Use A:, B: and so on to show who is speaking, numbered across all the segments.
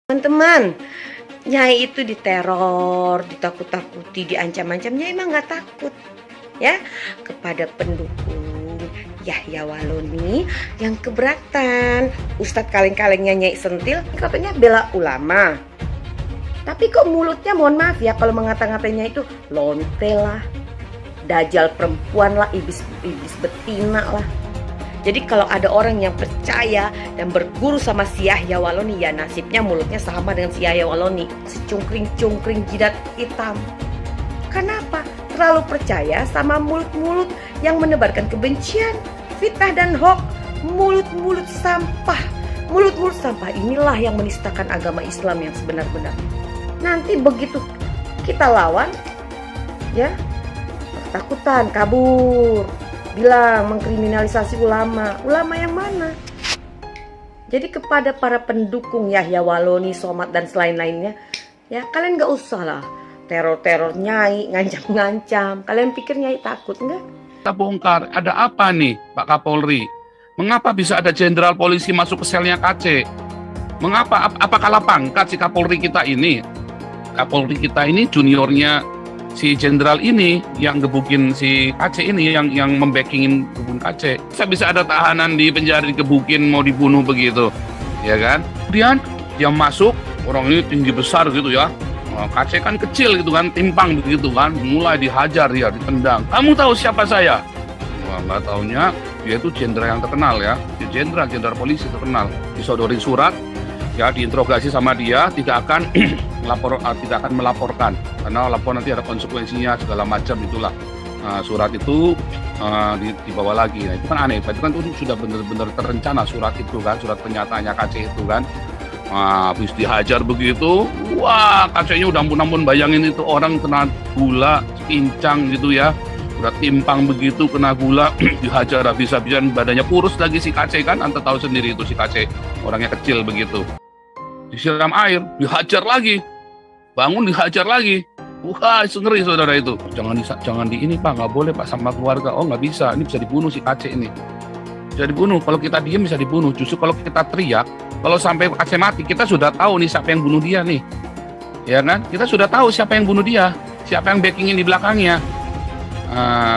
A: Teman-teman, Nyai itu diteror, ditakut-takuti, diancam-ancam. Nyai emang nggak takut ya kepada pendukung Yahya Waloni yang keberatan. Ustadz kaleng-kalengnya Nyai sentil katanya bela ulama, tapi kok mulutnya mohon maaf ya kalau mengata-ngatanya itu lonte lah, dajal perempuan lah, iblis betina lah. Jadi kalau ada orang yang percaya dan berguru sama si Yahya Waloni, ya nasibnya mulutnya sama dengan si Yahya Waloni, secungkring-cungkring jidat hitam. Kenapa? Terlalu percaya sama mulut-mulut yang menebarkan kebencian, fitnah dan hoax, mulut-mulut sampah. Mulut-mulut sampah inilah yang menistakan agama Islam yang sebenar-benar. Nanti begitu kita lawan, ya ketakutan, kabur. Bilang mengkriminalisasi ulama. Ulama yang mana? Jadi kepada para pendukung Yahya Waloni, Somad dan selain-lainnya, ya kalian gak usah lah teror-teror Nyai, ngancam-ngancam. Kalian pikir Nyai takut enggak?
B: Kita bongkar, ada apa nih Pak Kapolri? Mengapa bisa ada jenderal polisi masuk ke selnya KC? Mengapa? Apa kalah pangkat si Kapolri kita ini? Kapolri kita ini juniornya si jenderal ini yang gebukin si KC ini, yang membackingin gebun KC. Bisa ada tahanan di penjara digebukin mau dibunuh begitu, ya kan? Kemudian dia masuk, orang ini tinggi besar gitu ya. KC kan kecil gitu kan, timpang begitu kan, mulai dihajar ya, ditendang. Kamu tahu siapa saya? Wah, nggak taunya dia itu jenderal yang terkenal ya, jenderal polisi terkenal. Disodorin surat, ya diinterogasi sama dia, tidak akan melaporkan karena lapor nanti ada konsekuensinya segala macam itulah. Surat itu dibawa lagi. Nah, itu kan aneh, itu kan sudah benar-benar terencana surat itu kan, surat pernyataannya KC itu kan. Habis dihajar begitu, wah KC-nya udah ampun-ampun, bayangin itu orang kena gula, pincang gitu ya, udah timpang begitu, kena gula, dihajar habis-habisan, badannya kurus lagi si KC kan, Anda tahu sendiri itu si KC, orangnya kecil begitu. Disiram air, dihajar lagi, bangun dihajar lagi. Wah, ngeri saudara itu. Jangan di ini Pak, nggak boleh Pak sama keluarga. Oh nggak bisa, ini bisa dibunuh si KC ini. Bisa dibunuh, kalau kita diem bisa dibunuh. Justru kalau kita teriak, kalau sampai KC mati, kita sudah tahu nih siapa yang bunuh dia nih. Ya kan? Kita sudah tahu siapa yang bunuh dia, siapa yang backingin di belakangnya.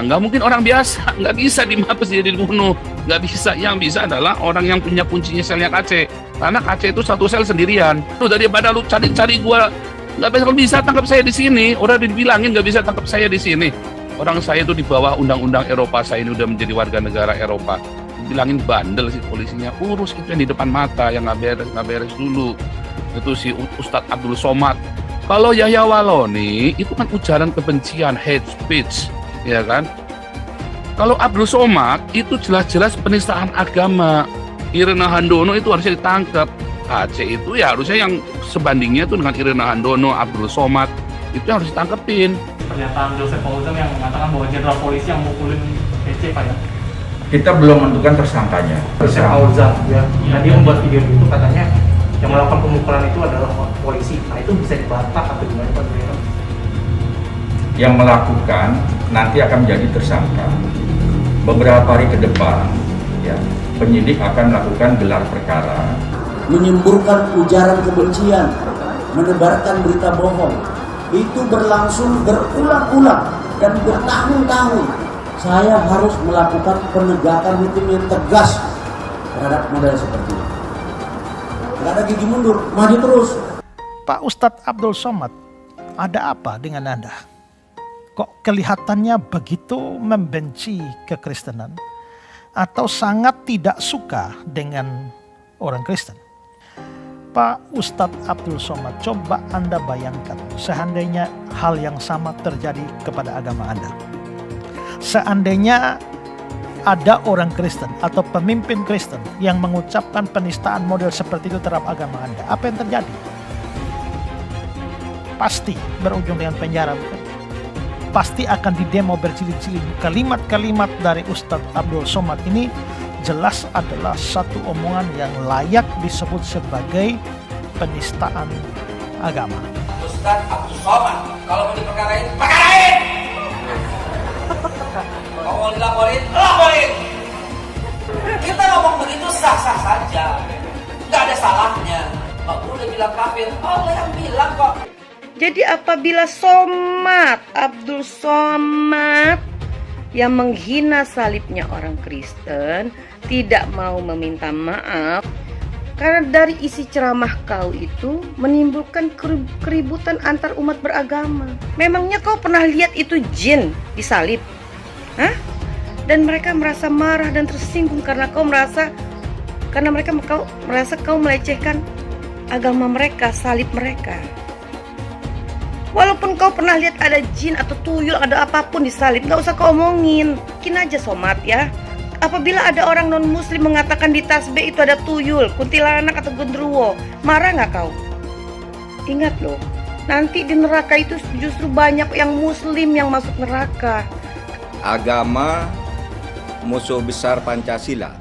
B: Nggak mungkin orang biasa, nggak bisa dimabes dia dibunuh. Nggak bisa, yang bisa adalah orang yang punya kuncinya selnya KC. Karena KC itu satu sel sendirian. Tuh daripada lu cari gua, nggak bisa tangkap saya di sini. Orang dibilangin nggak bisa tangkap saya di sini. Orang saya itu di bawah undang-undang Eropa, saya ini udah menjadi warga negara Eropa. Bilangin bandel sih polisinya, urus itu yang di depan mata, yang nggak beres dulu. Itu si Ustadz Abdul Somad. Kalau Yahya Waloni itu kan ujaran kebencian, hate speech, ya kan? Kalau Abdul Somad itu jelas-jelas penistaan agama. Irena Handono itu harusnya ditangkap. KC itu ya harusnya yang sebandingnya itu dengan Irena Handono, Abdul Somad itu yang harus ditangkepin.
C: Pernyataan Joseph Fauzan yang mengatakan bahwa jenderal polisi yang mukulin PC Pak ya?
D: Kita belum menentukan tersangkanya.
C: Joseph Fauzan ya, dia membuat video itu katanya yang melakukan pemukulan itu adalah polisi. Nah itu bisa dibantah atau gimana Pak?
D: Yang melakukan nanti akan menjadi tersangka. Beberapa hari ke depan, ya, penyidik akan melakukan gelar perkara,
E: menyemburkan ujaran kebencian, menebarkan berita bohong. Itu berlangsung berulang-ulang dan bertahun-tahun. Saya harus melakukan penegakan hukum yang tegas terhadap model seperti ini. Tidak ada gigi mundur, maju terus.
F: Pak Ustadz Abdul Somad, ada apa dengan Anda? Kok kelihatannya begitu membenci kekristenan atau sangat tidak suka dengan orang Kristen? Pak Ustadz Abdul Somad, coba Anda bayangkan seandainya hal yang sama terjadi kepada agama Anda. Seandainya ada orang Kristen atau pemimpin Kristen yang mengucapkan penistaan model seperti itu terhadap agama Anda, apa yang terjadi? Pasti berujung dengan penjara, bukan? Pasti akan didemo berjilid-jilid. Kalimat-kalimat dari Ustadz Abdul Somad ini jelas adalah satu omongan yang layak disebut sebagai penistaan agama.
G: Ustadz Abdul Somad, kalau mau diperkarain, perkarain! Kalau mau dilaporin, laporin! Kita ngomong begitu sah-sah saja, nggak ada salahnya. Nggak boleh bilang kafir. Allah yang bilang kok.
A: Jadi apabila Abdul Somad yang menghina salibnya orang Kristen tidak mau meminta maaf karena dari isi ceramah kau itu menimbulkan keributan antar umat beragama. Memangnya kau pernah lihat itu jin disalib? Hah? Dan mereka merasa marah dan tersinggung karena kau merasa kau melecehkan agama mereka, salib mereka. Walaupun kau pernah lihat ada jin atau tuyul, ada apapun di salib, gak usah kau omongin. Mungkin aja Somad ya. Apabila ada orang non-muslim mengatakan di tasbih itu ada tuyul, kuntilanak atau genderuwo, marah gak kau? Ingat loh, nanti di neraka itu justru banyak yang muslim yang masuk neraka.
D: Agama musuh besar Pancasila.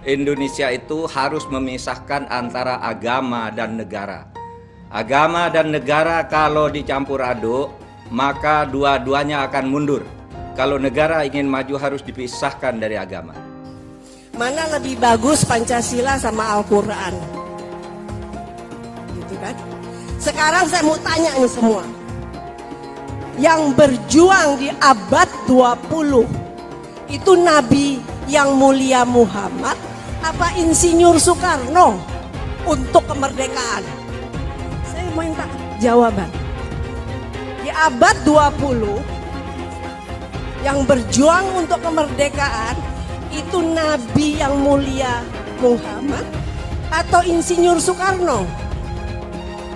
D: Indonesia itu harus memisahkan antara agama dan negara. Agama dan negara kalau dicampur aduk, maka dua-duanya akan mundur. Kalau negara ingin maju harus dipisahkan dari agama.
H: Mana lebih bagus Pancasila sama Al-Quran? Gitu kan? Sekarang saya mau tanya nih semua. Yang berjuang di abad 20 itu Nabi yang mulia Muhammad apa Insinyur Soekarno untuk kemerdekaan? Saya mau minta jawaban. Di abad 20 yang berjuang untuk kemerdekaan itu Nabi yang mulia Muhammad atau Insinyur Soekarno?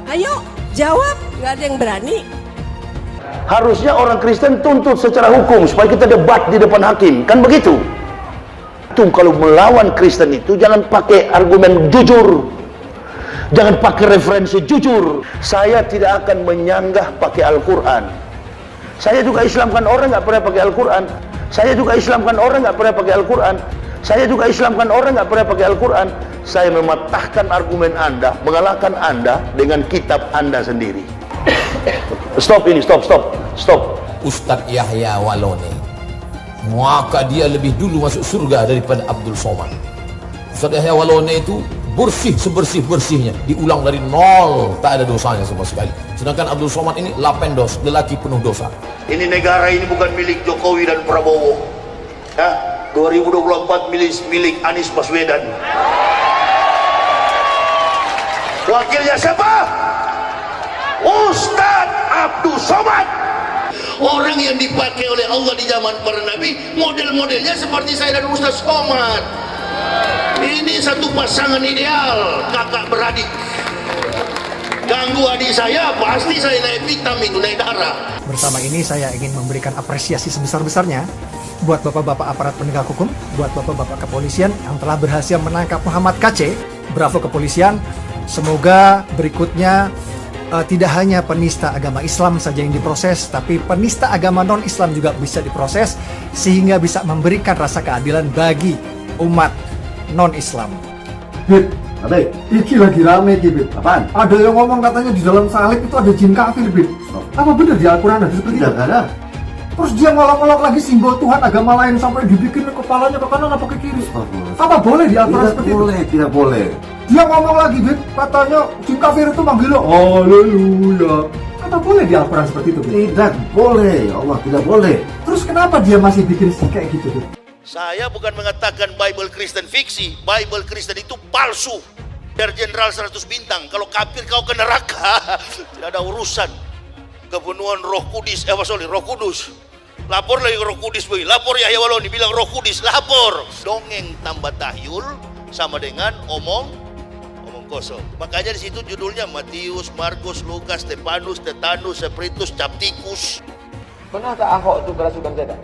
H: Ayo jawab, nggak ada yang berani.
I: Harusnya orang Kristen tuntut secara hukum supaya kita debat di depan hakim, kan begitu? Tuh kalau melawan Kristen itu jangan pakai argumen jujur, jangan pakai referensi jujur. Saya tidak akan menyanggah pakai Al-Quran. Saya juga Islamkan orang nggak pernah pakai Al-Quran. Saya juga Islamkan orang nggak pernah pakai Al-Quran. Saya juga Islamkan orang nggak pernah pakai Al-Quran. Saya mematahkan argumen Anda, mengalahkan Anda dengan kitab Anda sendiri. Stop.
G: Ustadz Yahya Waloni, maka dia lebih dulu masuk surga daripada Abdul Somad. Ustadz Yahya Waloni itu bersih sebersih-bersihnya, diulang dari nol, tak ada dosanya sama sekali. Sedangkan Abdul Somad ini lapendos, lelaki penuh dosa.
I: Ini negara ini bukan milik Jokowi dan Prabowo. Ya, 2024 milik Anies Baswedan. Wakilnya siapa? Ustadz Abdul Somad. Orang yang dipakai oleh Allah di zaman para nabi, model-modelnya seperti saya dan Ustadz Somad. Ini satu pasangan ideal, kakak beradik. Ganggu adik saya, pasti saya naik vitamin, naik darah.
J: Bersama ini saya ingin memberikan apresiasi sebesar-besarnya buat bapak-bapak aparat penegak hukum, buat bapak-bapak kepolisian yang telah berhasil menangkap Muhammad KC. Bravo kepolisian. Semoga berikutnya tidak hanya penista agama Islam saja yang diproses, tapi penista agama non-Islam juga bisa diproses sehingga bisa memberikan rasa keadilan bagi umat non-Islam.
K: Bib, Ade, iki lagi rame iki, Bib. Apaan? Ada yang ngomong katanya di dalam salib itu ada jin kafir, Bib. Apa benar di Al-Quran ada seperti itu? Tidak ada. Terus dia ngolok-ngolok lagi simbol Tuhan agama lain sampai dibikin kepalanya ke kanan apa ke kiri. Apa boleh di Al-Quran seperti itu? Tidak boleh. Dia ngomong lagi, Bib, katanya jin kafir itu manggil haleluya. Apa boleh di Al-Quran seperti itu, Bib? Tidak boleh, Allah tidak boleh. Terus kenapa dia masih bikin kayak gitu, Bib?
I: Saya bukan mengatakan Bible Kristen fiksi. Bible Kristen itu palsu. Biar jenderal 100 bintang. Kalau kafir kau ke neraka. Tidak ada urusan. Kepenuhan Roh Kudus. Roh Kudus. Lapor lagi ke Roh Kudus. Lapor Yahya Waloni bilang Roh Kudus. Lapor. Dongeng tambah tahyul sama dengan omong kosong. Makanya di situ judulnya Matius, Markus, Lukas, Stefanus, Tetanus, Spiritus, Captikus.
G: Pernah tak Ahok itu kerasukan setan?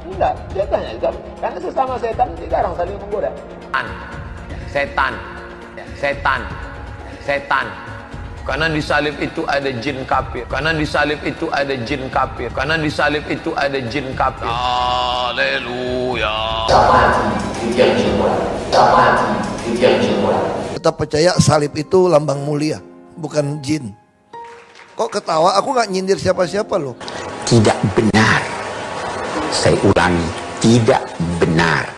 G: Tidak, setannya juga. Karena sesama setan tidak orang saling menggoda. Setan. Karena di salib itu ada jin kafir. Haleluya.
L: Kita percaya salib itu lambang mulia, bukan jin. Kok ketawa? Aku nggak nyindir siapa-siapa loh.
M: Tidak benar. Saya ulangi, tidak benar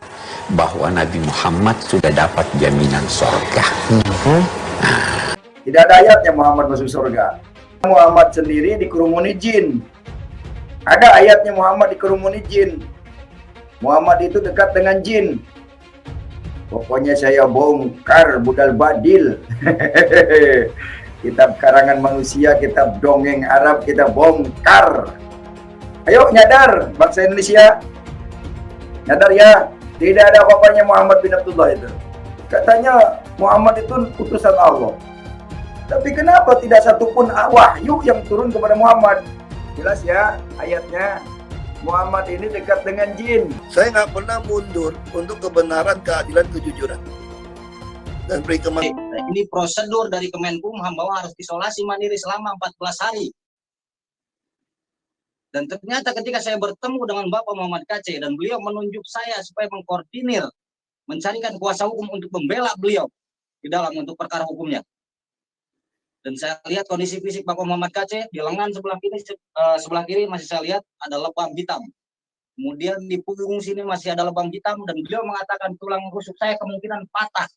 M: bahwa Nabi Muhammad sudah dapat jaminan surga.
N: Tidak ada ayatnya Muhammad masuk surga. Muhammad sendiri dikerumuni jin. Ada ayatnya Muhammad dikerumuni jin. Muhammad itu dekat dengan jin. Pokoknya saya bongkar budal badil. Kitab karangan manusia, kitab dongeng Arab kita bongkar. Ayo nyadar bangsa Indonesia. Nyadar ya, tidak ada apa-apanya Muhammad bin Abdullah itu. Katanya Muhammad itu utusan Allah. Tapi kenapa tidak satupun wahyu yang turun kepada Muhammad? Jelas ya ayatnya. Muhammad ini dekat dengan jin.
L: Saya nggak pernah mundur untuk kebenaran, keadilan, kejujuran. Dan beri
O: Ini prosedur dari Kemenkumham bahwa harus isolasi mandiri selama 14 hari. Dan ternyata ketika saya bertemu dengan Bapak Muhammad Kaceh dan beliau menunjuk saya supaya mengkoordinir, mencarikan kuasa hukum untuk membela beliau di dalam untuk perkara hukumnya. Dan saya lihat kondisi fisik Bapak Muhammad Kaceh di lengan sebelah kiri masih saya lihat ada lebam hitam. Kemudian di punggung sini masih ada lebam hitam dan beliau mengatakan tulang rusuk saya kemungkinan patah.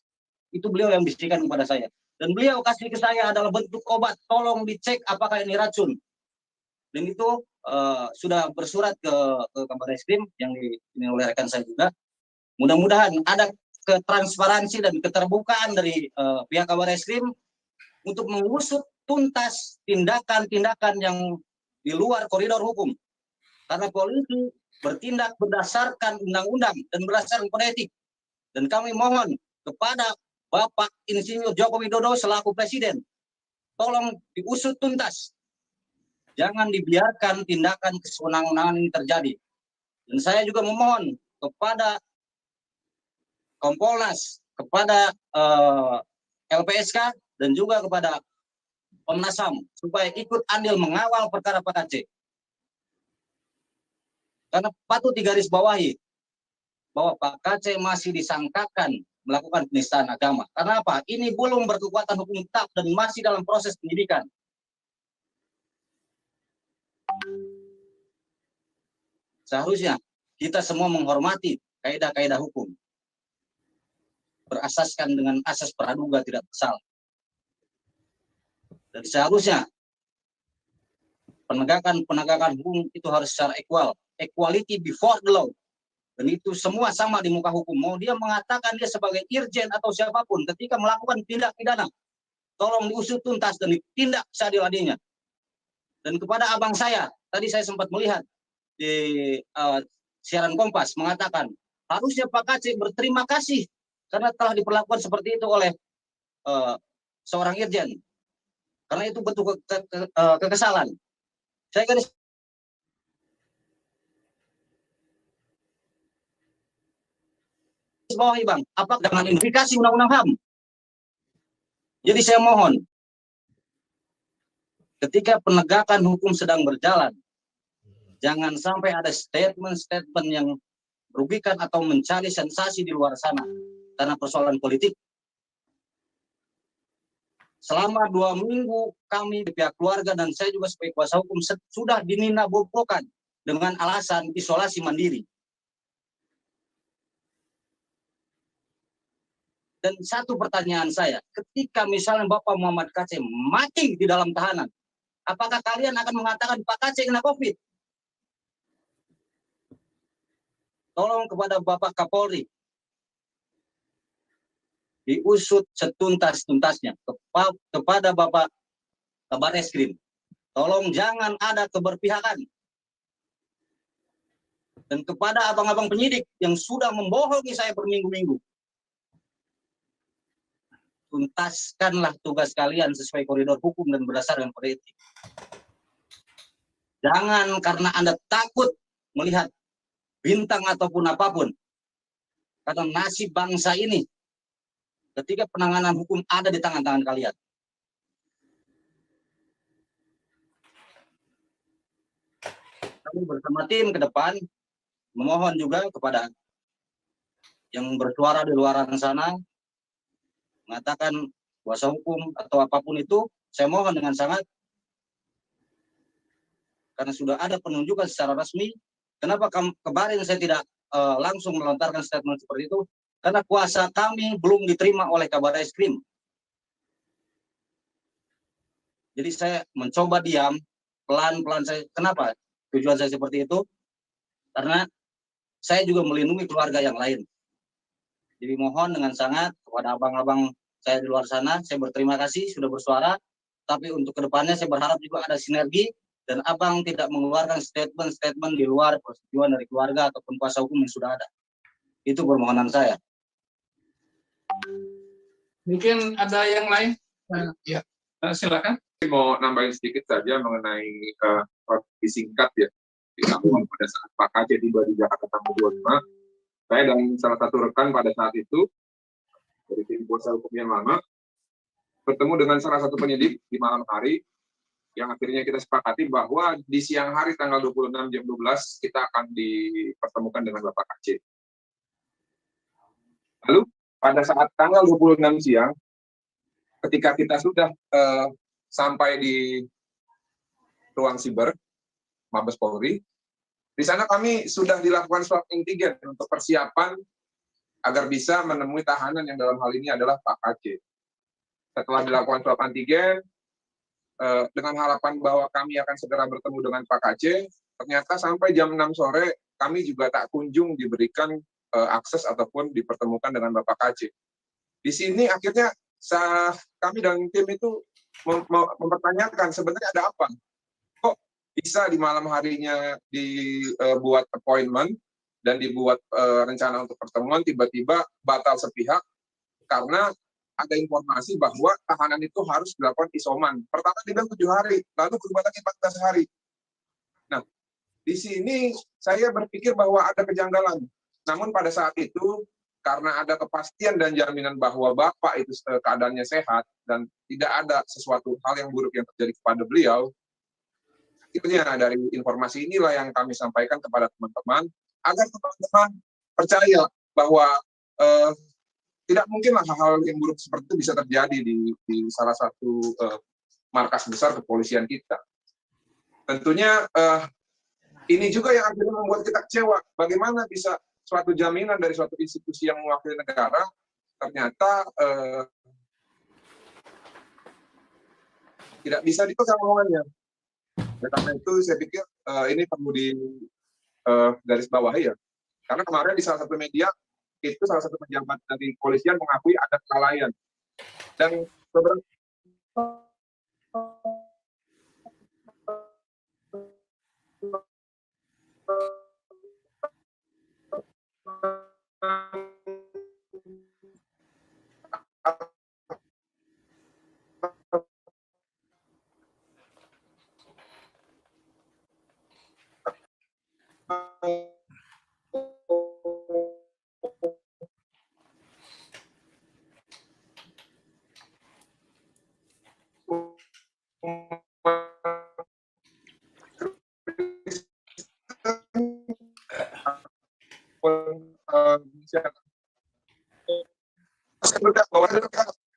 O: Itu beliau yang bisikan kepada saya. Dan beliau kasih ke saya adalah bentuk obat, tolong dicek apakah ini racun. Dan itu sudah bersurat ke Kabar Eskrim yang ini oleh rekan saya juga. Mudah-mudahan ada ketransparansi dan keterbukaan dari pihak Kabar Eskrim untuk mengusut tuntas tindakan-tindakan yang di luar koridor hukum. Karena polisi bertindak berdasarkan undang-undang dan berdasarkan kode etik. Dan kami mohon kepada Bapak Insinyur Joko Widodo selaku Presiden, tolong diusut tuntas. Jangan dibiarkan tindakan kesewenang-wenangan ini terjadi. Dan saya juga memohon kepada Kompolnas, kepada LPSK, dan juga kepada Komnas HAM supaya ikut andil mengawal perkara Pak Kaceh. Karena patut digarisbawahi bahwa Pak Kaceh masih disangkakan melakukan penistaan agama. Karena apa? Ini belum berkekuatan hukum tetap dan masih dalam proses penyidikan. Seharusnya kita semua menghormati kaidah-kaidah hukum, berasaskan dengan asas praduga tidak bersalah. Dan seharusnya penegakan hukum itu harus secara equality before the law. Dan itu semua sama di muka hukum. Mau dia mengatakan dia sebagai irjen atau siapapun ketika melakukan tindak pidana, tolong diusut tuntas dan ditindak seadil-adilnya. Dan kepada abang saya, tadi saya sempat melihat di siaran Kompas mengatakan harusnya Pak Kaceh berterima kasih karena telah diperlakukan seperti itu oleh seorang irjen. Karena itu bentuk kekesalan. Saya garis bawahi Bang, apa dengan indikasi undang-undang HAM? Jadi saya mohon, ketika penegakan hukum sedang berjalan, jangan sampai ada statement-statement yang merugikan atau mencari sensasi di luar sana karena persoalan politik. Selama 2 minggu kami pihak keluarga dan saya juga sebagai kuasa hukum sudah dininabobokan dengan alasan isolasi mandiri. Dan satu pertanyaan saya, ketika misalnya Bapak Muhammad Kaceh mati di dalam tahanan, apakah kalian akan mengatakan Pak Kaceh kena COVID? Tolong kepada Bapak Kapolri, diusut setuntas-tuntasnya kepada Bapak Kabar Eskrim. Tolong jangan ada keberpihakan. Dan kepada abang-abang penyidik yang sudah membohongi saya berminggu-minggu, tuntaskanlah tugas kalian sesuai koridor hukum dan berdasarkan kode etik. Jangan karena Anda takut melihat bintang ataupun apapun. Karena nasib bangsa ini ketika penanganan hukum ada di tangan-tangan kalian. Kami bersama tim ke depan memohon juga kepada yang bersuara di luar sana, mengatakan kuasa hukum atau apapun itu, saya mohon dengan sangat, karena sudah ada penunjukan secara resmi. Kenapa kemarin saya tidak langsung melontarkan statement seperti itu? Karena kuasa kami belum diterima oleh Kabar Eskrim. Jadi saya mencoba diam, pelan-pelan saya. Kenapa tujuan saya seperti itu? Karena saya juga melindungi keluarga yang lain. Jadi mohon dengan sangat kepada abang-abang saya di luar sana, saya berterima kasih sudah bersuara. Tapi untuk kedepannya saya berharap juga ada sinergi dan abang tidak mengeluarkan statement-statement di luar persetujuan dari keluarga ataupun kuasa hukum yang sudah ada. Itu permohonan saya.
P: Mungkin ada yang lain? Ya, silakan. Mau nambahin sedikit saja mengenai singkat ya. Dilakukan pada saat Pak Kacé tiba di Jakarta tanggal 25, saya dan salah satu rekan pada saat itu dari tim kuasa hukum yang lama bertemu dengan salah satu penyidik di malam hari, yang akhirnya kita sepakati bahwa di siang hari tanggal 26 jam 12 kita akan dipertemukan dengan Bapak Kacé. Lalu pada saat tanggal 26 siang, ketika kita sudah sampai di ruang siber Mabes Polri, di sana kami sudah dilakukan swab antigen untuk persiapan agar bisa menemui tahanan yang dalam hal ini adalah Pak Kacé. Setelah dilakukan swab antigen, dengan harapan bahwa kami akan segera bertemu dengan Pak Kacé, ternyata sampai jam 6 sore kami juga tak kunjung diberikan akses ataupun dipertemukan dengan Bapak Kacé. Di sini akhirnya kami dan tim itu mempertanyakan sebenarnya ada apa? Kok bisa di malam harinya dibuat appointment dan dibuat rencana untuk pertemuan tiba-tiba batal sepihak karena ada informasi bahwa tahanan itu harus dilakukan isoman. Pertama dibilang 7 hari, lalu berubah lagi 14 hari. Nah, di sini saya berpikir bahwa ada kejanggalan. Namun pada saat itu karena ada kepastian dan jaminan bahwa Bapak itu keadaannya sehat dan tidak ada sesuatu hal yang buruk yang terjadi kepada beliau, akhirnya dari informasi inilah yang kami sampaikan kepada teman-teman, agar teman-teman percaya bahwa tidak mungkinlah hal-hal yang buruk seperti itu bisa terjadi di salah satu markas besar kepolisian kita. Tentunya ini juga yang akhirnya membuat kita kecewa. Bagaimana bisa suatu jaminan dari suatu institusi yang mewakili negara ternyata tidak bisa dipegang omongannya. Ya, karena itu saya pikir ini perlu di garis bawahi ya. Karena kemarin di salah satu media itu salah satu pejabat dari kepolisian mengakui ada kelalaian. Dan beberapa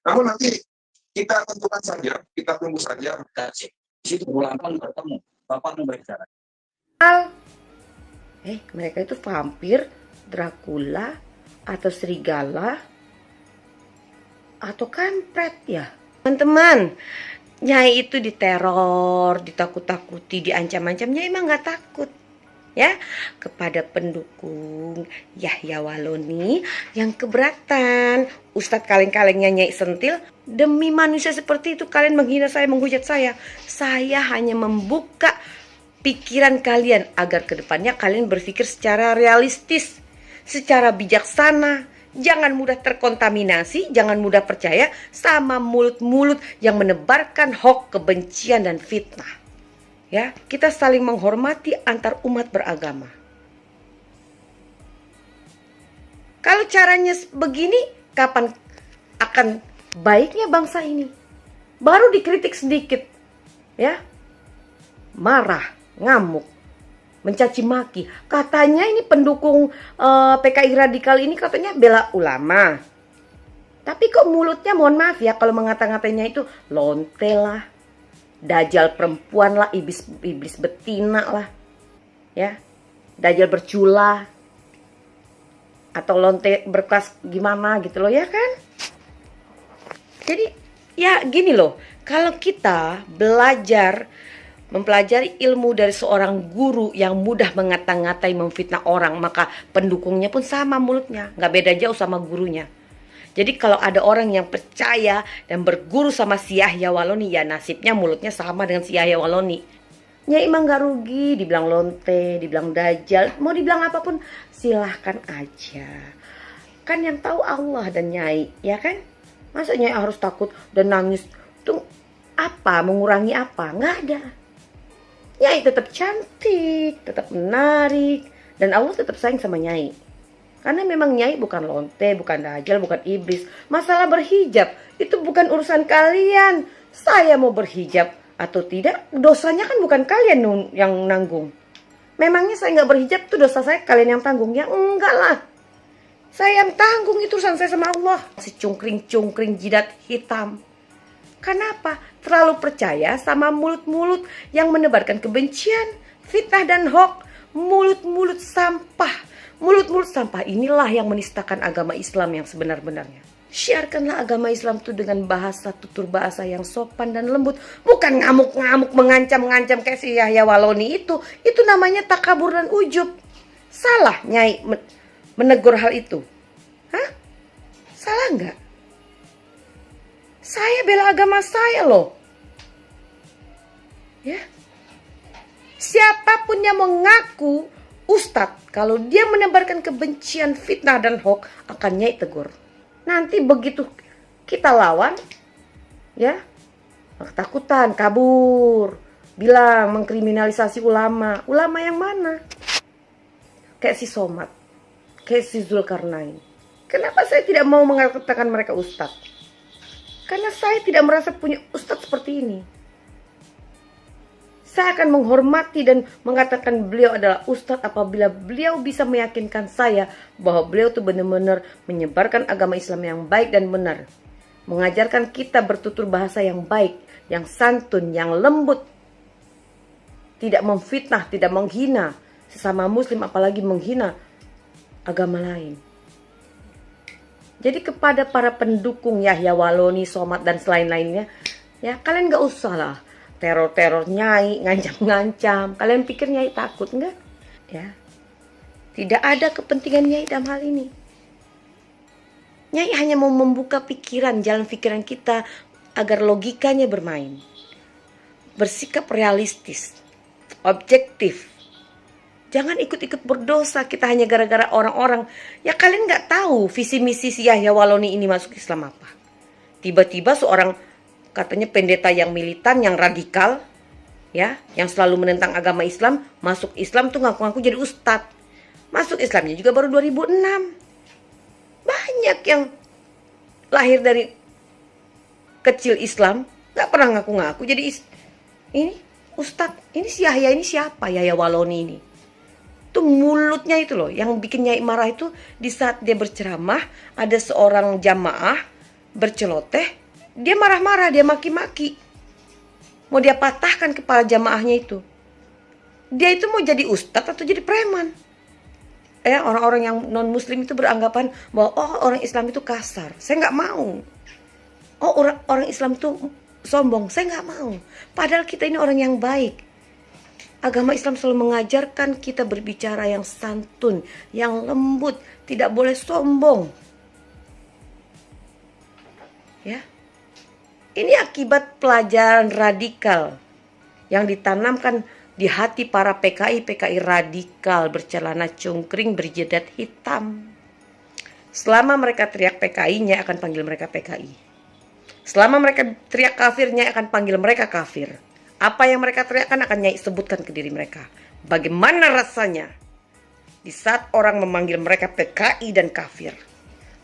P: namun nanti kita tentukan saja, kita tunggu saja. Situ bulan-bulan bertemu, Bapak berbicara.
A: Mereka itu vampir, Dracula, atau serigala, atau kampret ya. Teman-teman, Nyai itu diteror, ditakut-takuti, diancam-ancam. Nyai emang nggak takut. Ya, kepada pendukung Yahya Waloni yang keberatan Ustadz kaleng-kalengnya Nyai Sentil, demi manusia seperti itu kalian menghina saya, menghujat saya hanya membuka pikiran kalian agar kedepannya kalian berpikir secara realistis, secara bijaksana. Jangan mudah terkontaminasi, jangan mudah percaya sama mulut-mulut yang menebarkan hoax, kebencian dan fitnah. Ya, kita saling menghormati antar umat beragama. Kalau caranya begini, kapan akan baiknya bangsa ini? Baru dikritik sedikit, ya, marah, ngamuk, mencaci maki. Katanya ini pendukung PKI radikal ini katanya bela ulama. Tapi kok mulutnya, mohon maaf ya, kalau mengata-ngatanya itu lonte lah, dajjal perempuan lah, iblis betina lah, ya, dajjal bercula, atau lonte berkelas gimana gitu loh ya kan. Jadi Ya gini loh, kalau kita mempelajari ilmu dari seorang guru yang mudah mengata-ngatai, memfitnah orang, maka pendukungnya pun sama mulutnya, nggak beda jauh sama gurunya. Jadi kalau ada orang yang percaya dan berguru sama si Yahya Waloni, ya nasibnya mulutnya sama dengan si Yahya Waloni. Nyai emang gak rugi, dibilang lonte, dibilang dajjal, mau dibilang apapun silahkan aja. Kan yang tahu Allah dan Nyai, ya kan? Masa Nyai harus takut dan nangis? Tuh apa, mengurangi apa? Nggak ada. Nyai tetap cantik, tetap menarik, dan Allah tetap sayang sama Nyai. Karena memang Nyai bukan lonte, bukan dajjal, bukan iblis. Masalah berhijab itu bukan urusan kalian. Saya mau berhijab atau tidak, dosanya kan bukan kalian yang nanggung. Memangnya saya nggak berhijab tuh dosa saya kalian yang tanggung? Ya enggak lah. Saya yang tanggung, itu urusan saya sama Allah. Si cungkring-cungkring jidat hitam. Kenapa? Terlalu percaya sama mulut-mulut yang menebarkan kebencian, fitnah dan hoax. Mulut-mulut sampah. Mulut-mulut sampah inilah yang menistakan agama Islam yang sebenar-benarnya. Syiarkanlah agama Islam itu dengan bahasa, tutur bahasa yang sopan dan lembut. Bukan ngamuk-ngamuk, mengancam-ngancam kayak si Yahya Waloni itu. Itu namanya takabur dan ujub. Salah Nyai menegur hal itu. Hah? Salah nggak? Saya bela agama saya loh. Ya. Siapapun yang mengaku Ustadz, kalau dia menebarkan kebencian, fitnah dan hoax, akan Nyai tegur. Nanti begitu kita lawan, ya, ketakutan, kabur, bilang mengkriminalisasi ulama. Ulama yang mana? Kayak si Somad, kayak si Zulkarnain. Kenapa saya tidak mau mengatakan mereka ustadz? Karena saya tidak merasa punya ustadz seperti ini. Saya akan menghormati dan mengatakan beliau adalah ustadz apabila beliau bisa meyakinkan saya bahwa beliau itu benar-benar menyebarkan agama Islam yang baik dan benar. Mengajarkan kita bertutur bahasa yang baik, yang santun, yang lembut. Tidak memfitnah, tidak menghina sesama muslim, apalagi menghina agama lain. Jadi kepada para pendukung Yahya Waloni, Somad dan selain-lainnya, ya kalian gak usah lah teror-teror Nyai, ngancam-ngancam. Kalian pikir Nyai takut enggak? Ya. Tidak ada kepentingan Nyai dalam hal ini. Nyai hanya mau membuka pikiran, jalan pikiran kita agar logikanya bermain. Bersikap realistis, objektif. Jangan ikut-ikut berdosa kita hanya gara-gara orang-orang. Ya kalian nggak tahu visi misi si Yahya Waloni ini masuk Islam apa. Tiba-tiba seorang katanya pendeta yang militan, yang radikal, ya, yang selalu menentang agama Islam, masuk Islam tuh ngaku-ngaku jadi ustadz. Masuk Islamnya juga baru 2006. Banyak yang lahir dari kecil Islam, nggak pernah ngaku-ngaku jadi ini ustadz. Ini si Yahya ini siapa? Yahya Waloni ini. Tuh mulutnya itu loh, yang bikin Nyai marah itu di saat dia berceramah, ada seorang jamaah berceloteh. Dia marah-marah, dia maki-maki. Mau dia patahkan kepala jamaahnya itu. Dia itu mau jadi ustadz atau jadi preman. Orang-orang yang non-muslim itu beranggapan bahwa orang Islam itu kasar. Saya nggak mau. Orang Islam itu sombong. Saya nggak mau. Padahal kita ini orang yang baik. Agama Islam selalu mengajarkan kita berbicara yang santun, yang lembut, tidak boleh sombong. Ya. Ini akibat pelajaran radikal yang ditanamkan di hati para PKI radikal bercelana cungkring berjidat hitam. Selama mereka teriak PKI-nya akan panggil mereka PKI. Selama mereka teriak kafirnya akan panggil mereka kafir. Apa yang mereka teriakkan akan Nyai sebutkan ke diri mereka. Bagaimana rasanya di saat orang memanggil mereka PKI dan kafir.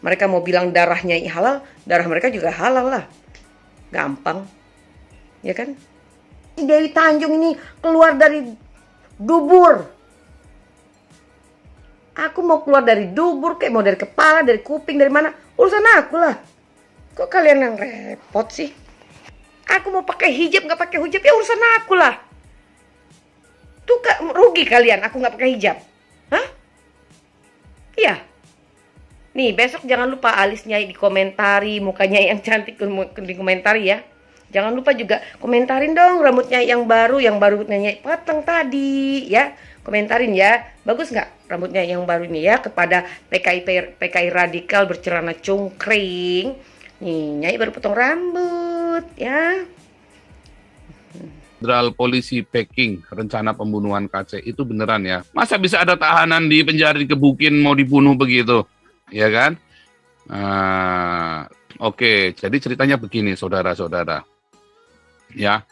A: Mereka mau bilang darah Nyai halal, darah mereka juga halal lah. Gampang, ya kan? Dewi Tanjung ini keluar dari dubur. Aku mau keluar dari dubur, kayak mau dari kepala, dari kuping, dari mana? Urusan aku lah. Kok kalian yang repot sih? Aku mau pakai hijab, nggak pakai hijab, ya urusan aku lah. Tuh rugi kalian, aku nggak pakai hijab. Hah? Iya. Nih, besok jangan lupa alisnya dikomentari, mukanya yang cantik dikomentari ya. Jangan lupa juga komentarin dong rambutnya yang baru Nyai potong tadi ya. Komentarin ya, bagus nggak rambutnya yang baru ini ya, kepada PKI radikal bercelana cungkring. Nih, Nyai baru potong rambut ya.
B: Jenderal Polisi Peking, rencana pembunuhan KC itu beneran ya? Masa bisa ada tahanan di penjara dikebukin mau dibunuh begitu? Ya kan? Oke, jadi ceritanya begini saudara-saudara. Ya.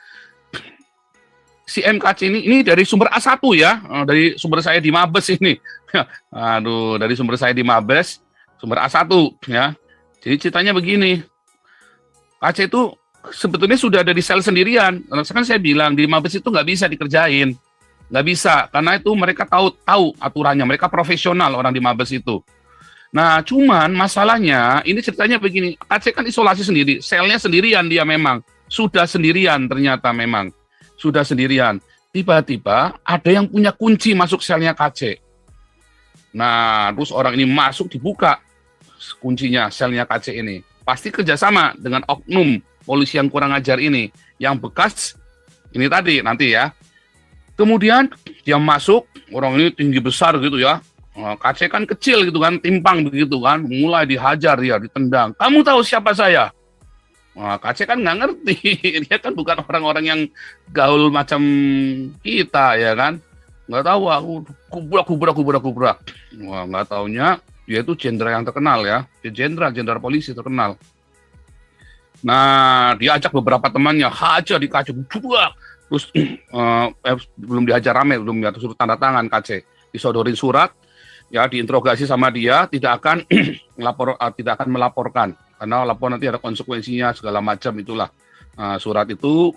B: Si MKC ini dari sumber A1 ya, dari sumber saya di Mabes ini. Aduh, dari sumber saya di Mabes, sumber A1 ya. Jadi ceritanya begini. KC itu sebetulnya sudah ada di sel sendirian. Kan saya bilang di Mabes itu nggak bisa dikerjain. Nggak bisa, karena itu mereka tahu aturannya, mereka profesional orang di Mabes itu. Nah, cuman masalahnya, ini ceritanya begini, KC kan isolasi sendiri, selnya sendirian dia memang. Sudah sendirian ternyata memang. Sudah sendirian. Tiba-tiba ada yang punya kunci masuk selnya KC. Nah, terus orang ini masuk dibuka kuncinya selnya KC ini. Pasti kerjasama dengan oknum polisi yang kurang ajar ini. Yang bekas, ini tadi nanti ya. Kemudian dia masuk, orang ini tinggi besar gitu ya. KC kan kecil gitu kan, timpang begitu kan. Mulai dihajar dia, ditendang. Kamu tahu siapa saya? Wah, KC kan nggak ngerti, dia kan bukan orang-orang yang gaul macam kita ya kan, nggak tahu aku kubrak. Wah, nggak taunya dia itu jenderal yang terkenal ya, dia jenderal polisi terkenal. Nah, diajak beberapa temannya, hajar di KC, terus belum dihajar rame, belum suruh tanda tangan KC, disodorin surat, ya diinterogasi sama dia, tidak akan melaporkan. Karena laporan nanti ada konsekuensinya segala macam itulah. Surat itu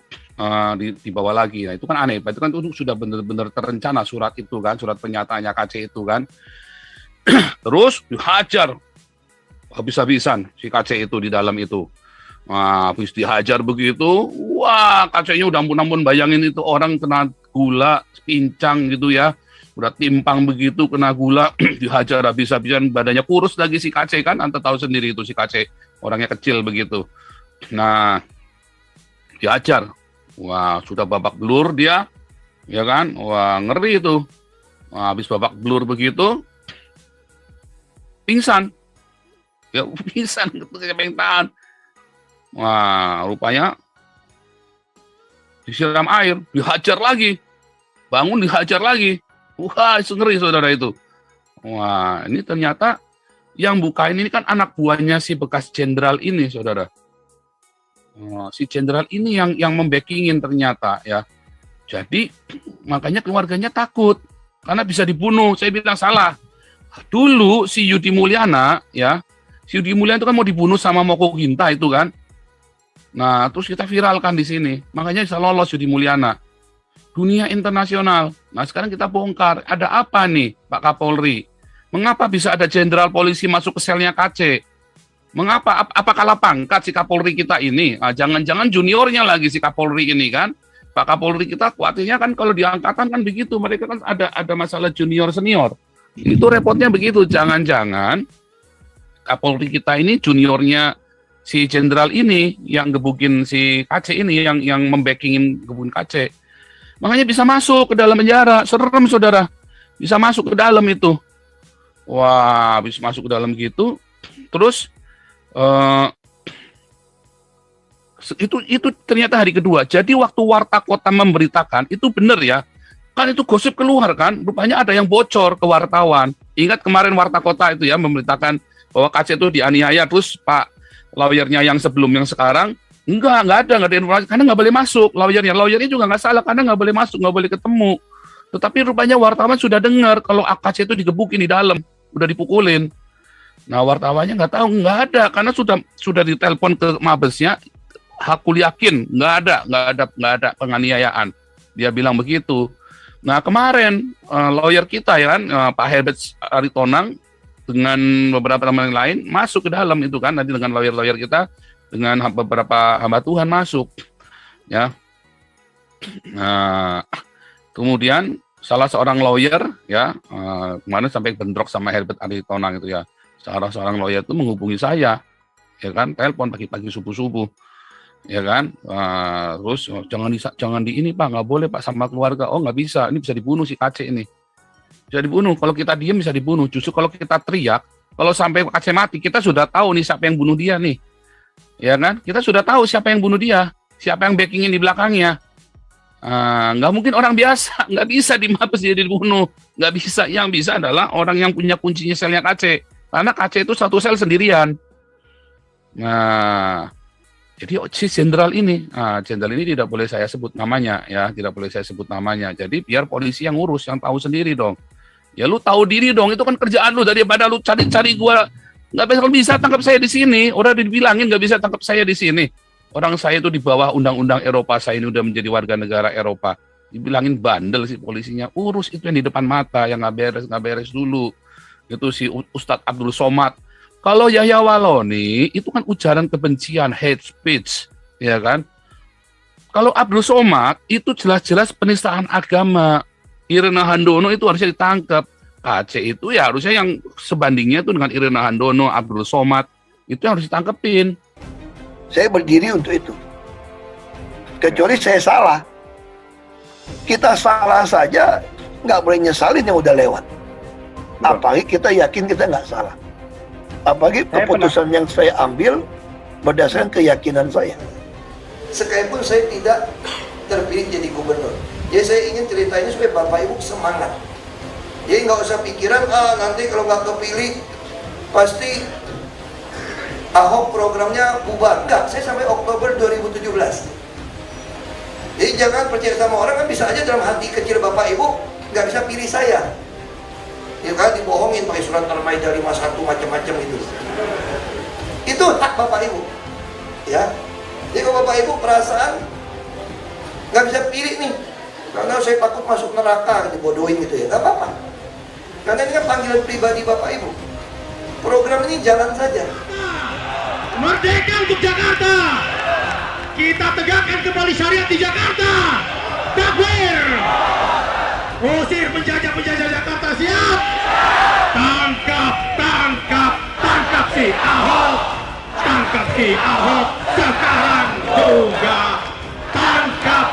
B: dibawa lagi. Nah itu kan aneh. Itu kan sudah benar-benar terencana surat itu kan, surat pernyataannya KC itu kan. Terus dihajar habis-habisan si KC itu di dalam itu. Habis dihajar begitu, wah KC-nya udah ampun-ampun, bayangin itu orang kena gula, pincang gitu ya. Udah timpang begitu, kena gula, dihajar habis-habisan, badannya kurus lagi si KC kan, Anda tahu sendiri itu si KC, orangnya kecil begitu. Nah, dihajar, wah sudah babak belur dia, ya kan, wah ngeri itu. Wah, habis babak belur begitu, pingsan, ya pingsan, siapa yang tahan. Wah, rupanya disiram air, dihajar lagi, bangun dihajar lagi. Wah, itu ngeri saudara itu. Wah, ini ternyata yang bukain ini kan anak buahnya si bekas jenderal ini, saudara. Si jenderal ini yang membackingin ternyata ya. Jadi makanya keluarganya takut karena bisa dibunuh. Saya bilang salah. Dulu si Yudi Mulyana ya, si Yudi Mulyana itu kan mau dibunuh sama Moko Ginta itu kan. Nah, terus kita viralkan di sini. Makanya bisa lolos Yudi Mulyana. Dunia internasional. Nah, sekarang kita bongkar. Ada apa nih, Pak Kapolri? Mengapa bisa ada jenderal polisi masuk ke selnya KC? Mengapa? Apa kalah pangkat si Kapolri kita ini? Nah, jangan-jangan juniornya lagi si Kapolri ini kan? Pak Kapolri kita khawatirnya kan kalau di angkatan kan begitu. Mereka kan ada masalah junior-senior. Itu repotnya begitu. Jangan-jangan Kapolri kita ini juniornya si jenderal ini yang gebukin si KC ini, yang membackingin gebun KC. Makanya bisa masuk ke dalam penjara. Serem saudara, bisa masuk ke dalam itu. Wah, bisa masuk ke dalam gitu. Terus itu ternyata hari kedua. Jadi waktu Warta Kota memberitakan itu benar ya. Kan itu gosip keluar kan. Rupanya ada yang bocor ke wartawan. Ingat kemarin Warta Kota itu ya memberitakan bahwa KC itu dianiaya. Terus Pak lawyernya yang sebelum yang sekarang Enggak ada informasi, karena nggak boleh masuk lawyernya juga nggak salah, karena nggak boleh masuk, nggak boleh ketemu. Tetapi rupanya wartawan sudah dengar kalau KC itu digebukin di dalam, udah dipukulin. Nah wartawannya nggak tahu, nggak ada, karena sudah ditelepon ke Mabesnya, aku yakin nggak ada penganiayaan. Dia bilang begitu. Nah kemarin lawyer kita ya kan, Pak Herbert Aritonang dengan beberapa teman yang lain masuk ke dalam itu kan, nanti dengan lawyer kita. Dengan beberapa hamba Tuhan masuk, ya. Nah, kemudian salah seorang lawyer, ya, kemarin sampai bentrok sama Herbert Aritonang itu ya, seorang lawyer itu menghubungi saya, ya kan, telepon pagi-pagi subuh-subuh, ya kan, terus jangan di ini Pak, nggak boleh Pak sama keluarga. Oh nggak bisa, ini bisa dibunuh si KC ini, bisa dibunuh. Kalau kita diam bisa dibunuh. Justru kalau kita teriak, kalau sampai KC mati, kita sudah tahu nih siapa yang bunuh dia nih, ya kan? Kita sudah tahu siapa yang bunuh dia, siapa yang backingin di belakangnya. Nggak mungkin orang biasa, nggak bisa di Mabes dia dibunuh, nggak bisa. Yang bisa adalah orang yang punya kuncinya selnya KC, karena KC itu satu sel sendirian. Nah, jadi si jenderal ini tidak boleh saya sebut namanya ya, tidak boleh saya sebut namanya. Jadi biar polisi yang ngurus, yang tahu sendiri dong. Ya lu tahu diri dong, itu kan kerjaan lu, daripada lu cari-cari gua. Nggak bisa tangkap saya di sini, udah dibilangin nggak bisa tangkap saya di sini. Orang saya itu di bawah undang-undang Eropa, saya ini udah menjadi warga negara Eropa. Dibilangin bandel si polisinya, urus itu yang di depan mata, yang nggak beres dulu. Itu si Ustadz Abdul Somad. Kalau Yahya Waloni, itu kan ujaran kebencian, hate speech, ya kan? Kalau Abdul Somad, itu jelas-jelas penistaan agama. Irena Handono itu harusnya ditangkap. KC itu ya harusnya yang sebandingnya itu dengan Irena Handono, Abdul Somad, itu yang harus ditangkepin.
L: Saya berdiri untuk itu. Kecuali saya salah. Kita salah saja, nggak boleh nyesalin yang udah lewat. Apalagi kita yakin kita nggak salah. Apalagi keputusan yang saya ambil berdasarkan keyakinan saya. Sekalipun saya tidak terpilih jadi gubernur. Jadi saya ingin ceritanya supaya Bapak Ibu semangat. Jadi nggak usah pikiran, nanti kalau nggak kepilih pasti Ahok programnya bubar. Enggak, saya sampai Oktober 2017. Jadi jangan percaya sama orang, kan bisa aja dalam hati kecil Bapak Ibu nggak bisa pilih saya. Ya kan, dibohongin pakai surat Al-Maidah 51 macam-macam itu. Itu hak Bapak Ibu. Ya. Jadi kalau Bapak Ibu perasaan nggak bisa pilih nih, karena saya takut masuk neraka, dibodohin gitu ya, nggak apa-apa. Karena ini kan panggilan pribadi Bapak Ibu. Program ini jalan saja.
Q: Merdeka untuk Jakarta. Kita tegakkan kembali syariat di Jakarta. Takbir. Usir penjajah-penjajah Jakarta, siap. Tangkap si Ahok. Tangkap si Ahok sekarang juga. Tangkap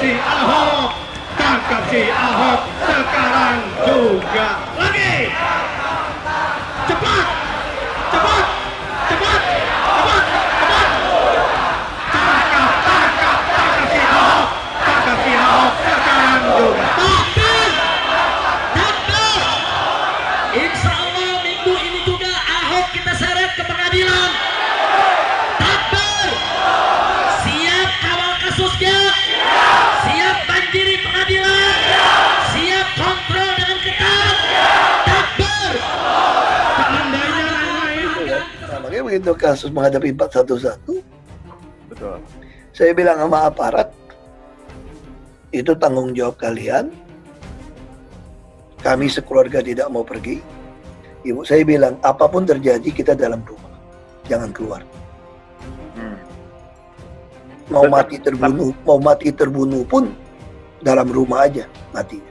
Q: si Ahok. Tangkap si Ahok sekarang juga. Lagi. Cepat. Insya Allah minggu ini juga Ahok kita seret ke pengadilan. Takbir. Siap kawal kasusnya. Siap banjiri pengadilan. Siap kontrol dengan ketat. Takbir.
L: Nah, makanya begitu kasus menghadapi 411,
P: Betul.
L: saya bilang sama aparat, itu tanggung jawab kalian. Kami sekeluarga tidak mau pergi. Ibu saya bilang, apapun terjadi kita dalam rumah, jangan keluar. Mau mati terbunuh pun dalam rumah aja matinya.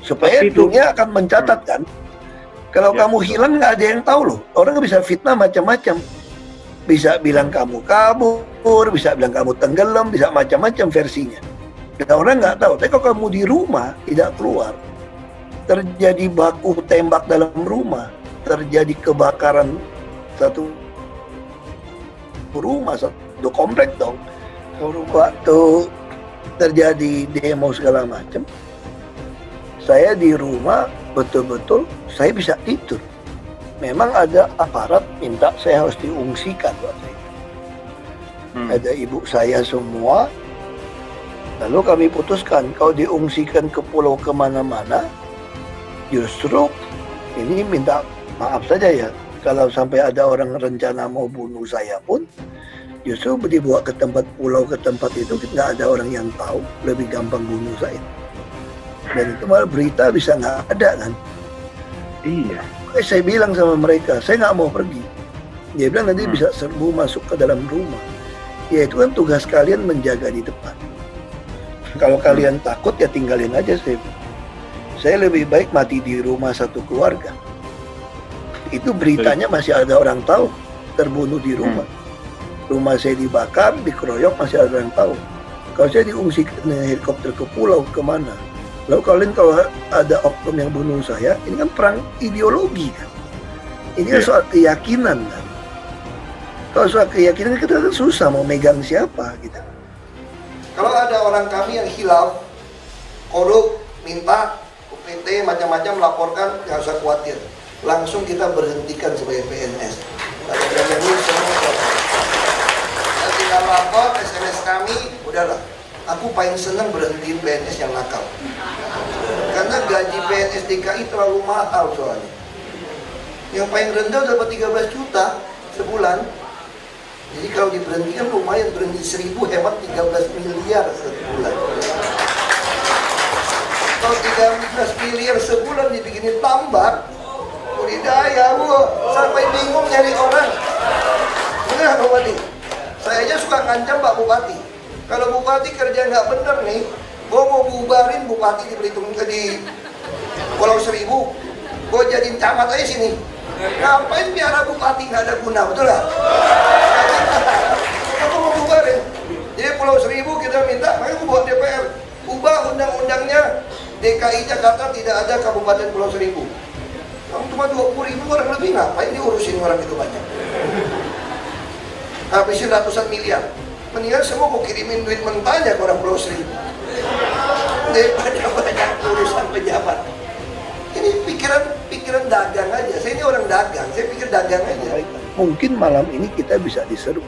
L: Supaya dunia akan mencatat kan. Kalau kamu hilang nggak ada yang tahu loh. Orang bisa fitnah macam-macam. Bisa bilang kamu kabur, bisa bilang kamu tenggelam, bisa macam-macam versinya. Dan orang nggak tahu. Tapi kalau kamu di rumah tidak keluar, terjadi baku tembak dalam rumah, terjadi kebakaran satu rumah, satu komplek dong. Waktu terjadi demo segala macam, saya di rumah betul-betul saya bisa tidur. Memang ada aparat minta saya harus diungsikan waktu itu. Ada ibu saya semua. Lalu kami putuskan kalau diungsikan ke pulau kemana-mana, justru ini minta maaf saja ya, kalau sampai ada orang rencana mau bunuh saya pun, justru dibawa ke tempat pulau, ke tempat itu nggak ada orang yang tahu, lebih gampang bunuh saya. Dan itu malah berita bisa nggak ada kan. Iya. Saya bilang sama mereka, saya nggak mau pergi. Dia bilang nanti bisa serbu masuk ke dalam rumah. Ya itu kan tugas kalian menjaga di depan. Kalau kalian takut ya tinggalin aja saya. Saya lebih baik mati di rumah satu keluarga Itu beritanya masih ada orang tahu, terbunuh di rumah. Rumah saya dibakar, dikeroyok, masih ada orang tahu. Kalau saya diungsikan helikopter ke pulau, kemana? Lalu kalian kalau ada oknum yang bunuh saya, ini kan perang ideologi kan. Ini kan soal keyakinan kan. Kalau soal keyakinan kita kan susah mau megang siapa gitu. Kalau ada orang kami yang hilaf, korup, minta UPT macam-macam laporkan, nggak usah khawatir. Langsung kita berhentikan sebagai PNS. Kalau ini semua kita tinggal lapor, SMS kami, udahlah. Aku paling senang berhentiin PNS yang nakal. Karena gaji PNS DKI terlalu mahal soalnya. Yang paling rendah dapat 13 juta sebulan. Jadi kalau diberhentikan lumayan, berhenti 1000 hemat 13 miliar sebulan. Kalau 13 miliar sebulan dibikinin tambak, budidaya, sampai bingung nyari orang. Benar Pak Bupati? Saya aja suka ngancam Pak Bupati. Kalau Bupati kerja nggak bener nih, gua mau bubarin Bupati di Belitung di Pulau Seribu, gua jadiin camat aja sini. Ngapain biara Bupati nggak ada guna, betul nggak? Aku mau bubarin. Jadi Pulau Seribu kita minta, makanya aku buat DPR, ubah undang-undangnya DKI Jakarta tidak ada Kabupaten Pulau Seribu. Kamu cuma 20.000 orang lebih, ngapain diurusin orang itu banyak? Habisin ratusan miliar. Mendingan semua mau kirimin duit mentahnya ke orang Pulau Seribu daripada banyak urusan pejabat. Ini pikiran dagang aja. Saya ini orang dagang, saya pikir dagang aja. Mungkin malam ini kita bisa diseru